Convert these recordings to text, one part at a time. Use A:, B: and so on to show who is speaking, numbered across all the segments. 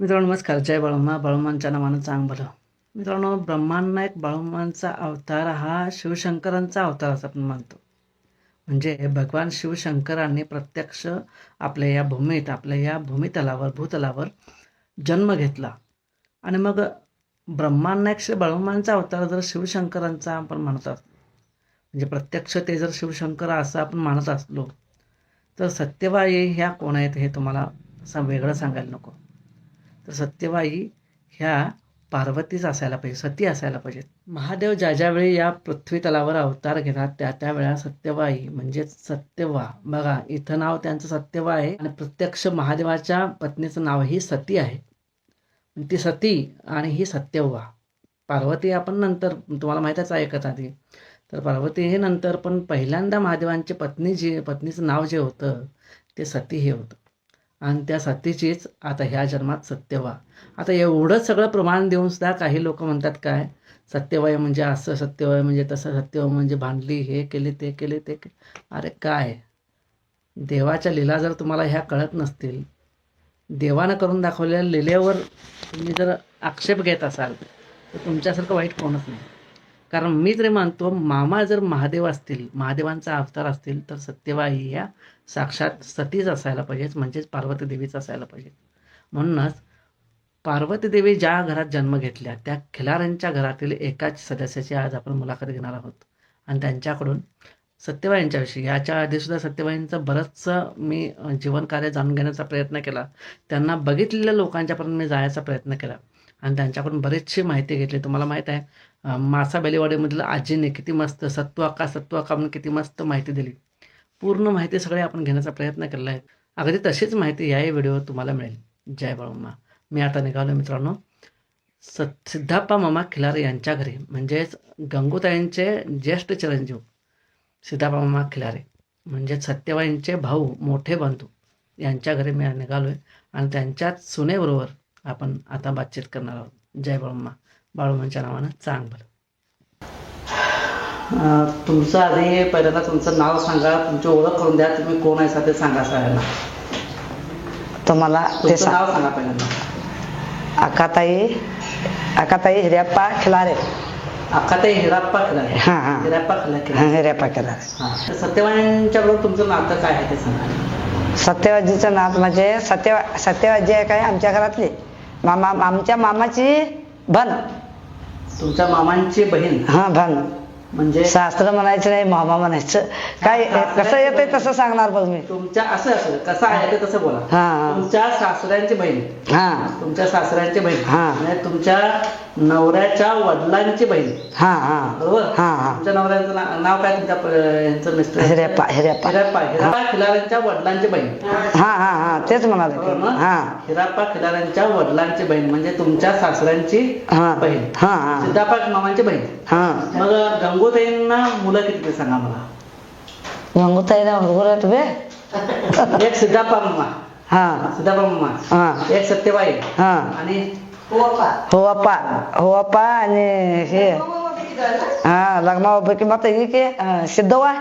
A: मित्रांनो नमस्कार. जय बाळूमा. बाळूमांच्या नावानं चांग भलं. मित्रांनो, ब्रह्मांनायक बाळूमांचा अवतार हा शिवशंकरांचा अवतार असं आपण मानतो. म्हणजे भगवान शिवशंकरांनी प्रत्यक्ष आपल्या या भूमीत, आपल्या या भूतलावर जन्म घेतला. आणि मग ब्रह्मांनायक श्री बाळूमांचा अवतार जर शिवशंकरांचा आपण म्हणत असलो, म्हणजे प्रत्यक्ष ते जर शिवशंकर असं आपण मानत असलो, तर सत्यवाई ह्या कोण आहेत हे तुम्हाला असं वेगळं सांगायला नको. तर सत्यवाई ह्या पार्वतीच असायला पाहिजे, सती असायला पाहिजेत. महादेव ज्यावेळी या पृथ्वी तलावर अवतार घेतात त्यावेळेला सत्यवाई म्हणजे सत्यवा, बघा इथं नाव त्यांचं सत्यवा आहे आणि प्रत्यक्ष महादेवाच्या पत्नीचं नाव ही सती आहे. ती सती आणि ही सत्यवा. पार्वती आपण नंतर तुम्हाला माहीतच आहे कथा ती. तर पार्वती हे नंतर, पण पहिल्यांदा महादेवांची पत्नीचं नाव जे होतं ते सती हे होतं. आणि त्या सतीचीच आता ह्या जन्मात सत्यवा. आता एवढं सगळं प्रमाण देऊन सुद्धा काही लोक म्हणतात काय, सत्यवाय म्हणजे असं, सत्यवाय म्हणजे तसं, सत्यवाय म्हणजे भांडली, हे केले ते केले ते अरे काय, देवाच्या लीला जर तुम्हाला ह्या कळत नसतील, देवानं करून दाखवलेल्या लीलेवर तुम्ही जर आक्षेप घेत असाल तर तुमच्यासारखं वाईट कोणच नाही. कारण मी तरी मानतो, मामा जर महादेव असतील, महादेवांचा अवतार असतील, तर सत्यवाई ह्या साक्षात सतीच असायला पाहिजेत, म्हणजेच पार्वती देवीच असायला पाहिजेत. म्हणूनच पार्वती देवी ज्या घरात जन्म घेतल्या त्या खिलाऱ्यांच्या घरातील एकाच सदस्याची आज आपण मुलाखत घेणार आहोत. आणि त्यांच्याकडून सत्यवाईंच्याविषयी, याच्या आधीसुद्धा सत्यवाईंचं बरंचसं मी जीवनकार्य जाणून घेण्याचा प्रयत्न केला. त्यांना बघितलेल्या लोकांच्यापर्यंत मी जायचा प्रयत्न केला आणि त्यांच्याकडून बरीचशी माहिती घेतली. तुम्हाला माहीत आहे, मासा बेलेवाडीमधील आजीने किती मस्त सत्व का म्हणून किती मस्त माहिती दिली. पूर्ण माहिती सगळी आपण घेण्याचा प्रयत्न केला आहे. अगदी तशीच माहिती याही व्हिडिओवर तुम्हाला मिळेल. जय बाळूमा. मी आता निघालो मित्रांनो सिद्धाप्पा मामा खिलारे यांच्या घरी, म्हणजेच गंगूताईंचे ज्येष्ठ चिरंजीव सिद्धाप्पा मामा खिलारे, म्हणजेच सत्यवाईंचे भाऊ, मोठे बंधू, यांच्या घरी मी निघालो आहे. आणि त्यांच्याच सुनेबरोबर आपण आता बातचीत करणार आहोत. जय बाळूमा. बाळूमांच्या नावानं चांग भलं. तुमचं आधी पहिल्यांदा तुमचं नाव सांगा, तुमची ओळख करून द्या, तुम्ही कोण आहे ते सांगा सगळ्यांना.
B: तुम्हाला ते
A: तुमचं नाव सांगा पहिल्यांदा.
B: अक्काताई हिरप्पा खिलारे.
A: अक्काताई हिरप्पा खिलारे. हिरप्पा खिलारे.
B: हिरप्पा खिलारे.
A: तर सत्यवाईंच्या बरोबर तुमचं नातं काय आहे ते सांगा.
B: सत्यवाजीचं नात म्हणजे सत्यवाजी आहे काय आमच्या घरातली आमच्या मामाची भन.
A: तुमच्या मामांची बहीण.
B: भन
A: म्हणजे
B: शास्त्र म्हणायचं नाही, मामा म्हणायचं. काय कसं येते तसं सांगणार बघ मी.
A: तुमच्या असं कसं आहे ते तसं बोला. तुमच्या सासऱ्यांची बहीण. तुमच्या सासऱ्यांची बहीण म्हणजे तुमच्या नवऱ्याच्या वडिलांची बहीण. बरोबर. तुमच्या नवऱ्याचं नाव काय, तुमच्या यांचं मिस्टर?
B: हिरप्पा.
A: हिरप्पा खिलाऱ्यांच्या वडिलांची बहीण.
B: तेच म्हणाले.
A: हिरप्पा खिलाऱ्यांच्या वडिलांची बहीण म्हणजे तुमच्या सासऱ्यांची बहीण, सिद्धाप्पा मामांची बहीण. मग गंगूताईंना मुलं किती ते सांगा मला.
B: गंगूताईला हुरगुर तुम्ही
A: एक सिद्धाप्पा मामा, एक सत्यबाई आणि
B: होप्पा आणि हे लग्नापैकी मग सिद्धवा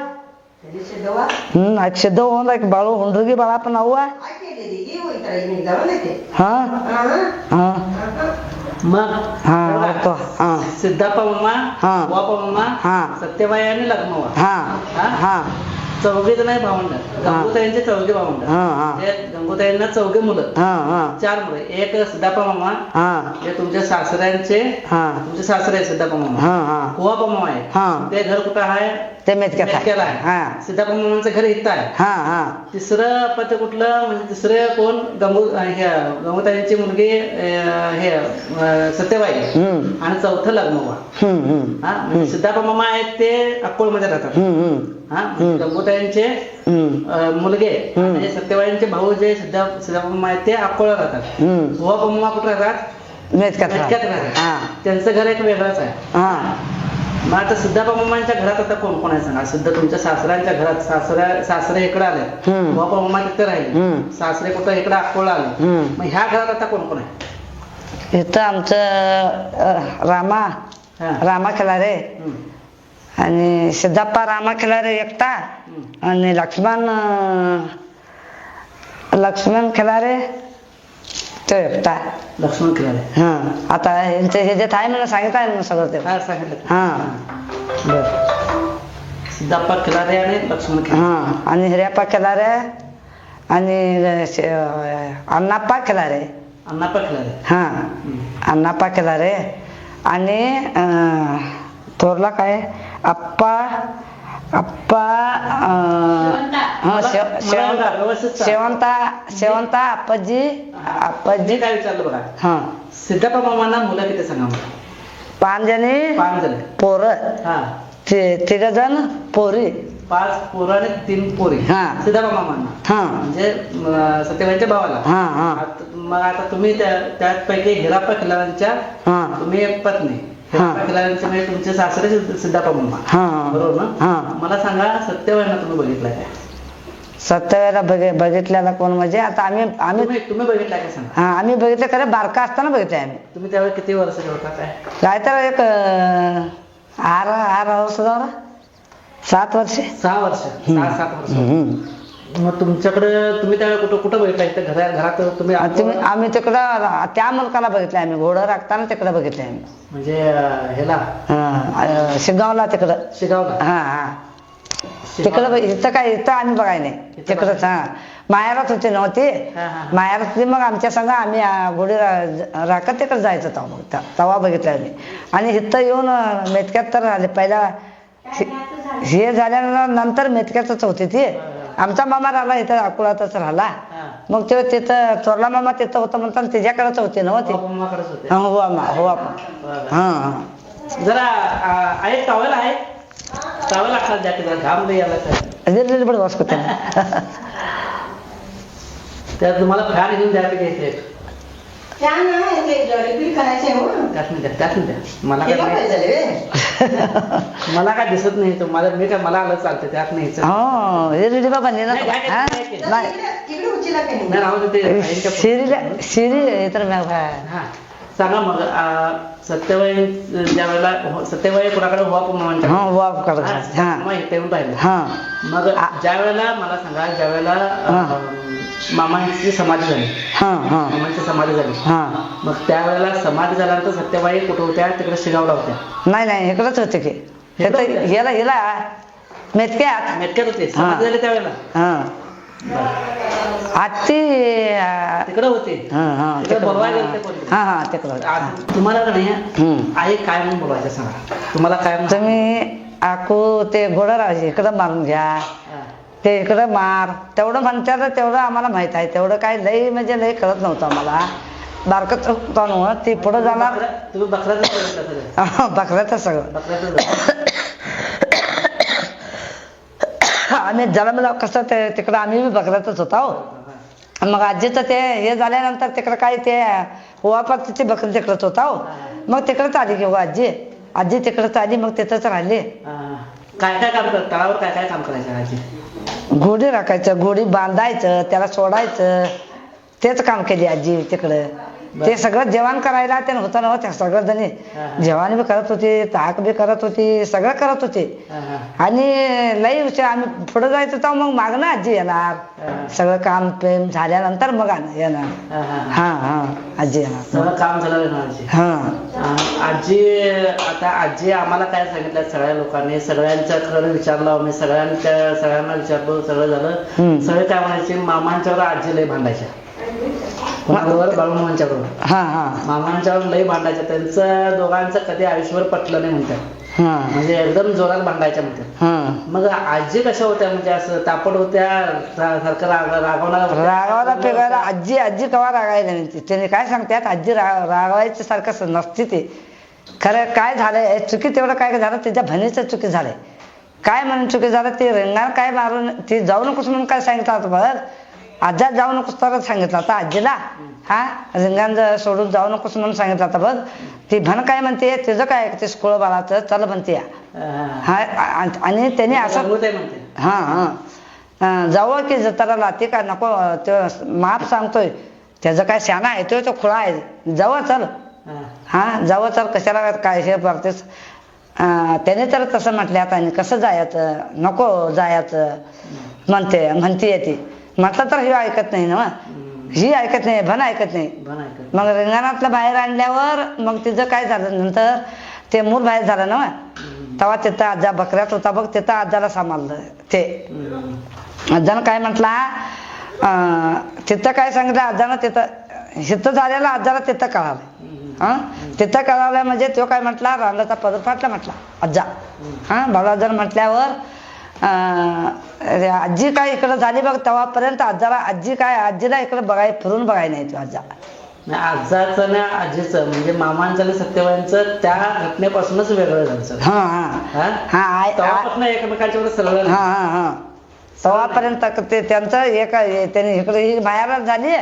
B: सिद्धवा बाळू हुंडगी बाळा पण अव्वा.
A: मग सिद्धाप्पा मामा, वापा मामा, सत्यबाई आणि लग्नवा, चौघे जण आहे भावंड. गंगूताईंचे चौघे भावंड. गंगूताईंना चौघे मुलं, 4 मुलं. एक सिद्धाप्पा मामा, हे तुमच्या सासऱ्यांचे, तुमचे सासरे सिद्धाप्पा मामा. वापा मामा आहे, ते घर कुठं आहे, ते मेतक्याला आहे. सिद्धाप्पा मामांचं घर इथं आहे. तिसरं पद कुठलं, म्हणजे तिसरे कोण, गंगूताईंची मुलगी हे सत्यबाई आणि चौथं लग्नवा. सिद्धाप्पा मामा आहेत ते अक्कोळमध्ये राहतात. गंगूताईंचे मुलगे म्हणजे सत्यवाईंचे भाऊ जे सिद्धाप्पा मामा आहेत ते अक्कोळा राहतात. वापा मामा कुठे राहतात, मेतक्यात राहतात. त्यांचं घर एक वेगळंच आहे. मग आता सिद्धाप्पा मामांच्या घरात आता कोण कोण आहे सांगा. तुमच्या सासऱ्यांच्या घरात सासरे इकडे आले, वापा मामा तिथे राहिले, सासरे कुठं इकडे अक्कोळा आले. मग ह्या घरात आता कोण कोण आहे.
B: इथं आमचं रामा खिलारे आणि सिद्धाप्पा रामा खिलारे एकटा आणि लक्ष्मण खिलारे तो एकटा
A: लक्ष्मण खिलारे.
B: हा आता यांचं हे जे आहे मला सांगितलं आहे ना सगळं ते
A: काय सांगितलं?
B: हा बर
A: सिद्धप्पा खिलारे आणि लक्ष्मण खिलारे.
B: हा आणि हिऱ्याप्पा खिलारे आणि अण्णाप्पा खिलारे.
A: अण्णाप्पा खिलारे.
B: हा अण्णाप्पा खिलारे आणि थोरला काय आप्पा आप्पा शेवंता आप्पाजी
A: मी काय विचारलं बघा,
B: हा
A: सिद्धप्पा मामांना मुलं किती सांगा मला?
B: 5 जणी
A: 5 जण.
B: पोरं
A: हा
B: 3 जण पोरी.
A: 5 पोरं आणि 3 पोरी.
B: हा.
A: सिद्धप्पा मामांना
B: हा
A: म्हणजे सत्यवाईच्या भावाला.
B: हा हा
A: मग आता तुम्ही त्यापैकी हिराप्पा खिलाऱ्यांच्या
B: हा
A: तुम्ही एक पत्नी. हिराप्पा खिलाऱ्यांचे म्हणजे तुमचे सासरे सिद्धप्पा मामा,
B: हा
A: बरोबर ना?
B: हा
A: मला सांगा, सत्यवाईंना तुम्ही बघितलं काय?
B: सत्तवेला बघितलेला कोण म्हणजे आता आम्ही
A: तुम्ही बघितलं काय सांगा?
B: हा आम्ही बघितलं खरं बारका असताना बघितलं आम्ही.
A: तुम्ही त्यावेळी किती वर्षाचे होता काय?
B: काय तर एक 8 वर्ष झाला 7 वर्षे.
A: 6 वर्ष, 6-7 वर्ष. मग तुमच्याकडे तुम्ही त्यावेळी कुठं कुठं बघितला? इथं घरात तुम्ही
B: आम्ही तिकडं त्या मुलकाला बघितलं आम्ही घोडं राखताना तिकडं बघितलं आम्ही.
A: म्हणजे ह्याला
B: शिगावला तिकडं.
A: शिगावला.
B: हा हा तिकडं इथं काय इथं आम्ही बघाय नाही तिकडंच. हा मायारात होती नव्हती.
A: हा, हा.
B: मायारात होती मग आमच्या संग आम्ही घोडी राखत तिकडं जायचं तेव्हा मग तवा बघितलं आम्ही. आणि इथं येऊन मेतक्यात तर आले पहिला हे झाल्यानंतर मेतक्यातच होती ती. आमचा मामा राहिला इथं अकोलातच राहिला. मग ते तिथं चोरला मामा तिथं होतं म्हणताना त्याच्याकडेच होती नव्हती.
A: मामाकडेच होते.
B: हो आम्हा हो
A: बरं.
B: हा
A: जरा आहे टॉवेल आहे, टॉवेल असणार द्या की जरा घाम नाही आला तर.
B: बड वास करते
A: त्यात तुम्हाला फॅन घेऊन द्यायला घ्यायचे. त्यात द्या. मला मला काय दिसत नाही तुम्हाला. मी काय मला आलं चालतं त्यात नाही.
B: हो हे बाबा शिरी तर
A: हा सांगा मग, सत्यवाई ज्या वेळेला सत्यवाई कुणाकडे येऊन राहिले. मग ज्या वेळेला मला सांगा, ज्या वेळेला मामांची समाधी झाली, मामांची समाधी झाली, मग त्यावेळेला समाधी झाल्यानंतर सत्यवाई कुठं होत्या? तिकडे शिगावला होत्या?
B: नाही इकडंच होते की हिला
A: मेटक्यात होते समाधी झाली त्यावेळेला.
B: आत्ती
A: तिकडे होते. तुम्हाला का नाही आई काय म्हणून बोलवायचं सांगा? तुम्हाला काय
B: तुम्ही आकू ते घोडं इकडं मारून घ्या, ते इकडं मार तेवढं म्हणतात. तेवढं आम्हाला माहित आहे. तेवढं काय लई म्हणजे लई कळत नव्हतं आम्हाला. बारकत होता नव्ह ती पुढं जाणार.
A: तुम्ही
B: बकऱ्याचं सगळं आम्ही जन्मला कसं ते तिकडं आम्ही बी बकऱ्यातच होता. मग आजीचं ते हे झाल्यानंतर तिकडं काय ते वापरची बकरी तिकडंच होता. मग तिकडंच आली की आजी तिकडंच आली. मग तिथंच राहिली.
A: काय काय काम करत? तळावर काय काय काम करायचं आजी?
B: घोडी राखायचं, घोडी बांधायचं, त्याला सोडायचं, तेच काम केली आजी तिकडं. ते सगळं जेवण करायला ते होतं नव्हतं. सगळं जणी जेवण बी करत होती, ताक बी करत होती, सगळं करत होती. आणि लई विषय आम्ही पुढे जायचं तर मग मागणं आजी येणार. सगळं काम पेम झाल्यानंतर मग येणार. हा आजी येणार.
A: सगळं काम झालं ना आजी? आजी आता आजी आम्हाला काय सांगितलं सगळ्या लोकांनी, सगळ्यांच्याकडे विचारलं आम्ही, सगळ्यांना विचारलं, सगळं झालं. सगळे काय म्हणायचे, मामांच्यावर आजी लई भांडायच्या. कोणाबरोबर? बाळूमामांच्याबरोबर. मामांच्यावर लई भांडायच्या. त्यांचं दोघांचं कधी आयुष्यभर पटलं नाही म्हणतात. म्हणजे एकदम जोरात भांडायच्या म्हणतात. मग आजी कशा होत्या? म्हणजे असं तापट होत्या सारखं रागवणारा
B: पेगायला? आजी कवा रागायला नाही. त्याने काय सांगतात, आजी रागवायची सारखं नसते. ते खरं काय झालंय चुकी तेवढं काय झालं, त्याच्या बहिणीचं चुकी झालंय. काय म्हणून चुकी झालं ते रिंगाण काय मारून ती जाऊ नकोस म्हणून काय सांगितलं होतं बघ. आजा जाऊ नकोस तरच सांगितलं होतं आजीला. रिंगाण सोडून जाऊ नकोस म्हणून सांगितलं होतं बघ. ती भण काय म्हणते, तिचं काय ते स्कूल बाळाचं चल म्हणते. आणि त्याने असं जावं की जत्राला ते काय नको माप सांगतोय. त्याचं काय शाणा येतोय तो खुळा आहे. जावं चल. जावं चल कशाला काय हे करतेस. त्याने तर तसं म्हटल्यात. आणि कसं जायचं, नको जायचं म्हणते ती. म्हटलं तर हे ऐकत नाही ना. ही ऐकत नाही भन ऐकत नाही.
A: भन ऐकत.
B: मग रिंगणातलं बाहेर आणल्यावर मग तिचं काय झालं नंतर ते मूल बाहेर झालं ना तेव्हा तिथं आजा बकऱ्यात होता बघ तिथं आजाला सांभाळलं ते. आजानं काय म्हटला तिथं काय सांगितलं आजानं तिथं हिथं झालेलं आजाला तिथं कळालं. तिथं कळालं म्हणजे तो काय म्हटला रांगाचा पदर फाटला म्हटला आजा. बाळाजानं म्हटल्यावर आजी काय इकडं झाली बघ तेव्हापर्यंत आजीला इकडं फिरून बघाय नाही तो आजा.
A: आजाचं ना आजीचं म्हणजे मामांचं आणि सत्यवाईंचं त्या घटनेपासूनच वेगळं झालं सर. एकमेकांच्या सरळ.
B: तेव्हापर्यंत ते त्यांचं त्यांनी इकडे मायाला झाली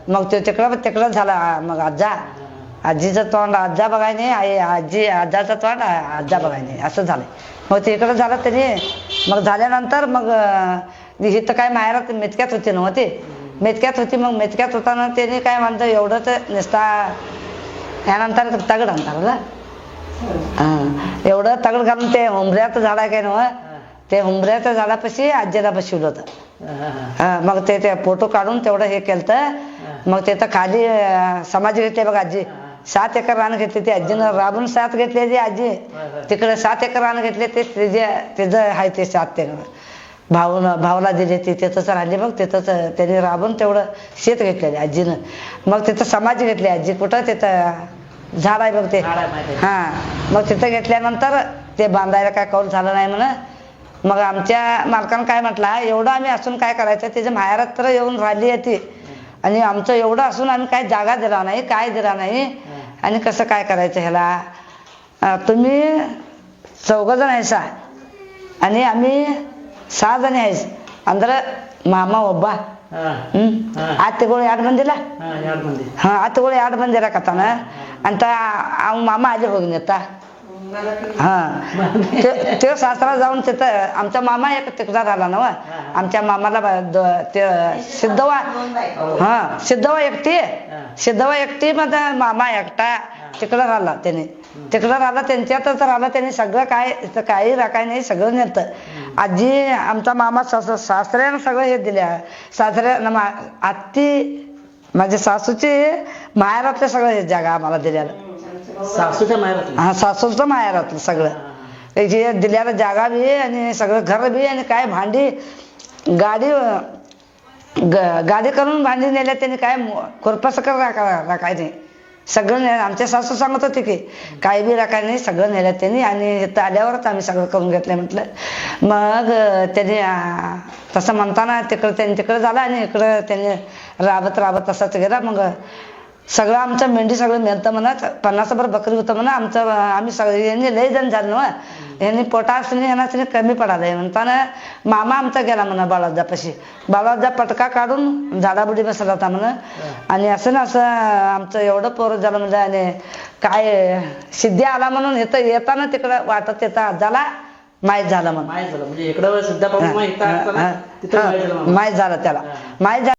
B: मग तो तिकडं झाला. मग आजीचं तोंड आजा बघाय नाही आजाचं तोंड आजा बघाय नाही असं झालं. मग ते इकडं झालं त्यांनी. मग झाल्यानंतर मग इथं काय माहेरात मेतक्यात होती नव्हती मेतक्यात होती. मग मेतक्यात होताना त्यांनी काय म्हणतं एवढंच नुसता ह्यानंतर तगड आणतात एवढं तगड घालून ते हुंबऱ्याचं झाड आहे काय नव्ह ते हुंबऱ्याच्या झाडापाशी आजीला बसवलं होतं. मग ते फोटो काढून तेवढं हे केलं. मग तिथं खाली समाधी घेतली बघ आजी 7 एकर रान घेतली ती आजीनं राबून 7 घेतली आजी तिकडे 7 एकर रान घेतले ते तिचं आहे ते 7 एकर भावाला दिले ते तिथंच राहिले बघ तिथंच त्यांनी राबून तेवढं शेत घेतलेले आजीनं. मग तिथं समाधी घेतली आजी कुठं तिथं झाड आहे बघ ते. मग तिथं घेतल्यानंतर ते बांधायला काय कौल झालं नाही म्हणा. मग आमच्या मालकानं काय म्हटलं एवढं आम्ही असून काय करायचं त्याच्या माहेरात तर येऊन राहिली आहे ती आणि आमचं एवढं असून आम्ही काय जागा दिला नाही काय दिला नाही आणि कसं काय करायचं ह्याला. तुम्ही 4 जण आहेसा आणि आम्ही 6 जण आहेस अंदर मामा ಒಬ್ಬ ಆತ್ತೆಗಳು 2 ಮಂದಿಲ್ಲ ಆತ್ತೆಗಳು 2 ಮಂದಿ ಇರಕತ್ತಾನ ಅಂತ ಅವ ಮಾಮ ಅಲ್ಲಿ ಹೋಗಿನತ್ತ. ते सासरा जाऊन तिथं आमचा मामा एक तिकडा झाला ना आमच्या मामाला सिद्धवा एकटी माझा मामा एकटा तिकडं राहिला त्याने त्यांच्यातच राहिला त्यांनी सगळं काही राखाय नाही सगळं नेतं. आजी आमचा मामा सासऱ्यानं सगळं हे दिल्या सासऱ्या आत्ती माझ्या सासूची माहेरातलं सगळं हे जागा आम्हाला दिल्याला
A: सासूच्या माहेरात.
B: सासूचं माहेरातलं सगळं हे दिल्याला जागा बी आणि सगळं घर बी आणि काय भांडी गाडी करून भांडी नेल्या त्यांनी काय खुरपासकर राखाय नाही सगळं आमच्या सासू सांगत होते की काय बी राखाय नाही सगळं नेलं त्यांनी आणि इथं आल्यावरच आम्ही सगळं करून घेतलं म्हटलं. मग त्यांनी तसं म्हणताना तिकडं झालं आणि इकडं त्यांनी राबत तसाच गेला. मग सगळं आमचं मेंढी सगळं मेलतं म्हणत 50 बकरी होतं म्हणा आमचं आम्ही सगळं यांनी लय जण झालं ना यांनी पोटास यांना कमी पडालंय म्हणताना मामा आमचा गेला म्हणा बाळाजा पटका काढून झाडाबुडी बसला होता म्हणा आणि असं ना असं आमचं एवढं पोरं झालं म्हणजे आणि काय सिद्धी आला म्हणून इथं येताना तिकडं वाटत येतं आजाला माहीत झालं म्हणून
A: म्हणजे इकडं सिद्धा
B: माहीत झालं त्याला माहीत झालं